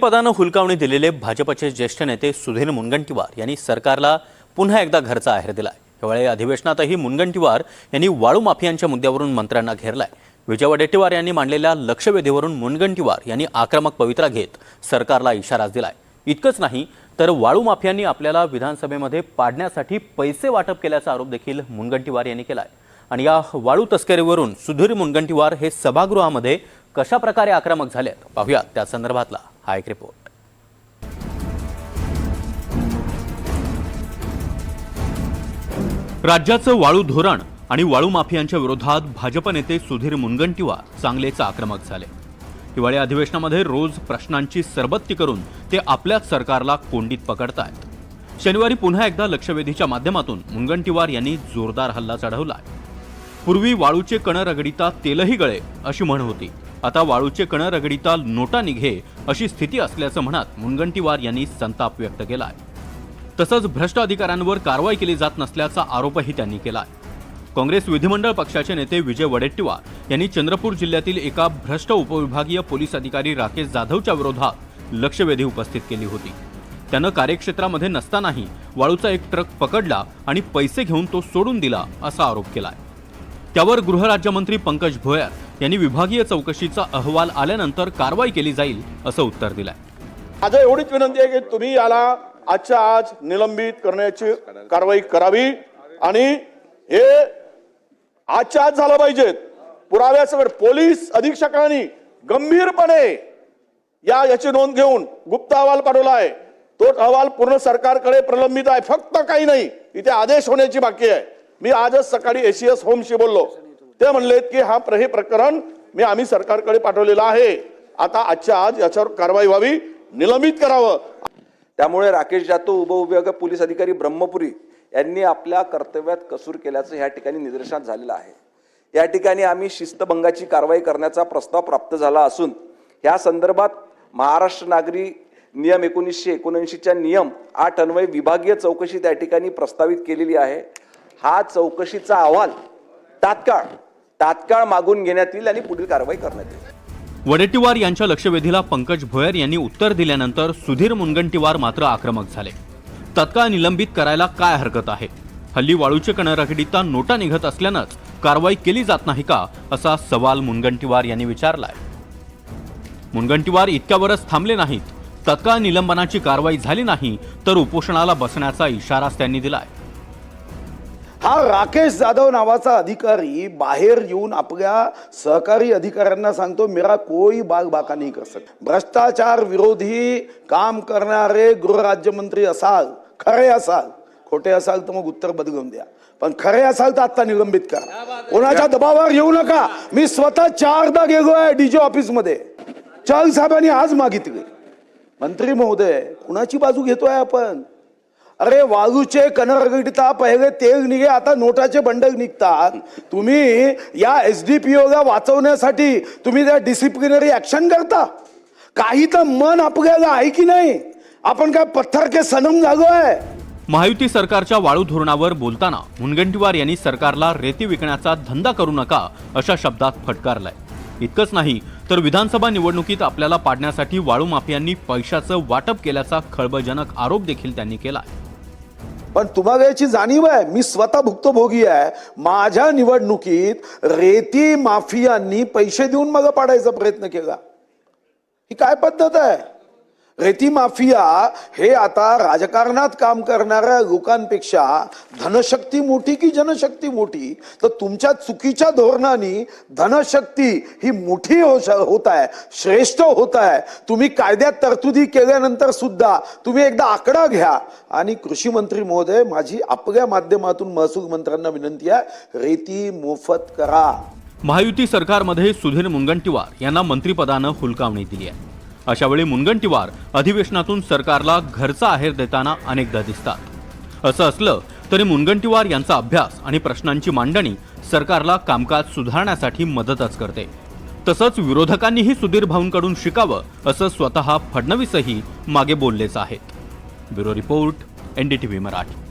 पदानं हुलकावणी दिलेले भाजपचे ज्येष्ठ नेते सुधीर मुनगंटीवार यांनी सरकारला पुन्हा एकदा घरचा आहेर दिलाय। यावेळी अधिवेशनातही मुनगंटीवार यांनी वाळू माफियांच्या मुद्द्यावरून मंत्र्यांना घेरलाय। विजय वडेट्टीवार यांनी मांडलेल्या लक्षवेधीवरून मुनगंटीवार यांनी आक्रमक पवित्रा घेत सरकारला इशाराच दिलाय। इतकंच नाही तर वाळू माफियांनी आपल्याला विधानसभेमध्ये पाडण्यासाठी पैसे वाटप केल्याचा आरोप देखील मुनगंटीवार यांनी केलाय। आणि या वाळू तस्करीवरून सुधीर मुनगंटीवार हे सभागृहामध्ये कशा प्रकारे आक्रमक झालेत पाहूया त्या संदर्भातला हा एक रिपोर्ट। राज्याचं वाळू धोरण आणि वाळू माफियांच्या विरोधात भाजप नेते सुधीर मुनगंटीवार चांगलेच आक्रमक झाले। हिवाळी अधिवेशनामध्ये रोज प्रश्नांची सरबत्ती करून ते आपल्याच सरकारला कोंडीत पकडतायत। शनिवारी पुन्हा एकदा लक्षवेधीच्या माध्यमातून मुनगंटीवार यांनी जोरदार हल्ला चढवलाय। पूर्वी वाळूचे कण रगडिता तेलही गळे अशी म्हण होती, आता वाळूचे कण रगडिता नोटा निघे अशी स्थिती असल्याचं म्हणत मुनगंटीवार यांनी संताप व्यक्त केलाय। तसंच भ्रष्ट अधिकाऱ्यांवर कारवाई केली जात नसल्याचा आरोपही त्यांनी केलाय। काँग्रेस विधिमंडळ पक्षाचे नेते विजय वडेट्टीवार यांनी चंद्रपूर जिल्ह्यातील एका भ्रष्ट उपविभागीय पोलीस अधिकारी राकेश जाधवच्या विरोधात लक्षवेधी उपस्थित केली होती। त्यानं कार्यक्षेत्रामध्ये नसतानाही वाळूचा एक ट्रक पकडला आणि पैसे घेऊन तो सोडून दिला असा आरोप केलाय। त्यावर गृहराज्यमंत्री पंकज भोयर यांनी विभागीय चौकशीचा अहवाल आल्यानंतर कारवाई केली जाईल असं उत्तर दिलंय। आज एवढीच विनंती आहे की तुम्ही याला आजच्या आज निलंबित करण्याची कारवाई करावी आणि हे आजच्या आज झालं पाहिजे। पुराव्यासकट पोलीस अधीक्षकांनी गंभीरपणे याची नोंद घेऊन गुप्त अहवाल पाठवला आहे। तो अहवाल पूर्ण सरकारकडे प्रलंबित आहे, फक्त काही नाही, इथे आदेश होण्याची बाकी आहे। मी आजच सकाळी एसीएस होमशी बोललो, ते म्हणलेत की हे प्रकरण आम्ही सरकारकडे पाठवलेलं आहे, आता आजच्या आज याच्यावर कारवाई व्हावी, निलंबित करावं। त्यामुळे राकेश जाधव उपविभागीय पोलीस अधिकारी ब्रह्मपुरी यांनी आपल्या कर्तव्यात कसूर केल्याचं या ठिकाणी निदर्शनास झालेलं आहे। या ठिकाणी आम्ही शिस्तभंगाची कारवाई करण्याचा प्रस्ताव प्राप्त झाला असून या संदर्भात महाराष्ट्र नागरी नियम 1979च्या नियम 8 अन्वये विभागीय चौकशी त्या ठिकाणी प्रस्तावित केलेली आहे। हा चौकशीचा अहवाल तात्काळ मागून घेण्यात येईल आणि पुढील कारवाई करण्यात येईल। वडेट्टीवार यांच्या लक्षवेधीला पंकज भोयर यांनी उत्तर दिल्यानंतर सुधीर मुनगंटीवार मात्र आक्रमक झाले। तत्काळ निलंबित करायला काय हरकत आहे? हल्ली वाळूचे कण रगडिता नोटा निघत असल्यानंच कारवाई केली जात नाही का असा सवाल मुनगंटीवार यांनी विचारलाय। मुनगंटीवार इतक्यावरच थांबले नाहीत, तत्काळ निलंबनाची कारवाई झाली नाही तर उपोषणाला बसण्याचा इशाराच त्यांनी दिलाय। हा राकेश जाधव नावाचा अधिकारी बाहेर येऊन आपल्या सहकारी अधिकाऱ्यांना सांगतो, मेरा कोई बाग बाका नहीं कर सकता। भ्रष्टाचार विरोधी काम करणारे गृहराज्यमंत्री असाल, खरे असाल, खोटे असाल तर मग उत्तर बदलून द्या, पण खरे असाल तर आता निलंबित करा। कोणाच्या दबावावर येऊ नका। मी स्वतः 4दा गेलोय डीजी ऑफिस मध्ये, चाल साहेबांनी आज मागितले। मंत्री महोदय, कुणाची बाजू घेतोय आपण? अरे वाळूचे कण रगडिता पहिले तेल निघे, आता नोटाचे बंडल निघतात। तुम्ही या एसडीपीओला वाचवण्यासाठी तुम्ही त्या डिसिप्लिनरी ऍक्शन करता? काही तर मन आपल्याला आहे की नाही? आपण काय पत्थर के सनम झालोय? महायुती सरकारच्या वाळू धोरणावर बोलताना मुनगंटीवार यांनी सरकारला रेती विकण्याचा धंदा करू नका अशा शब्दात फटकारलाय। इतकंच नाही तर विधानसभा निवडणुकीत आपल्याला पाडण्यासाठी वाळू माफियांनी पैशाचं वाटप केल्याचा खळबळजनक आरोप देखील त्यांनी केलाय। पण तुम्हाला याची जाणीव आहे? मी स्वतः भुक्तभोगी आहे। माझ्या निवडणुकीत रेती माफियांनी पैसे देऊन मला पाडायचा प्रयत्न केला। ही काय पद्धत आहे? रेती माफिया हे आता राजकारणात काम करणाऱ्या लोकांपेक्षा धनशक्ती मोठी की जनशक्ती मोठी? तर तुमच्या चुकीच्या धोरणांनी धनशक्ती ही मोठी होत आहे, श्रेष्ठ होत आहे। तुम्ही कायद्यात तरतुदी केल्यानंतर सुद्धा तुम्ही एकदा आकडा घ्या। आणि कृषी मंत्री महोदय, माझी आपल्या माध्यमातून महसूल मंत्र्यांना विनंती आहे, रेती मोफत करा। महायुती सरकारमध्ये सुधीर मुनगंटीवार यांना मंत्रिपदानं हुलकावणी दिली आहे। अशावेळी मुनगंटीवार अधिवेशनातून सरकारला घरचा आहेर देताना अनेकदा दिसतात। असं असलं तरी मुनगंटीवार यांचा अभ्यास आणि प्रश्नांची मांडणी सरकारला कामकाज सुधारण्यासाठी मदतच करते। तसंच विरोधकांनीही सुधीर भाऊंकडून शिकावं असं स्वतः फडणवीसही मागे बोललेच आहेत। Bureau report, NDTV Marathi.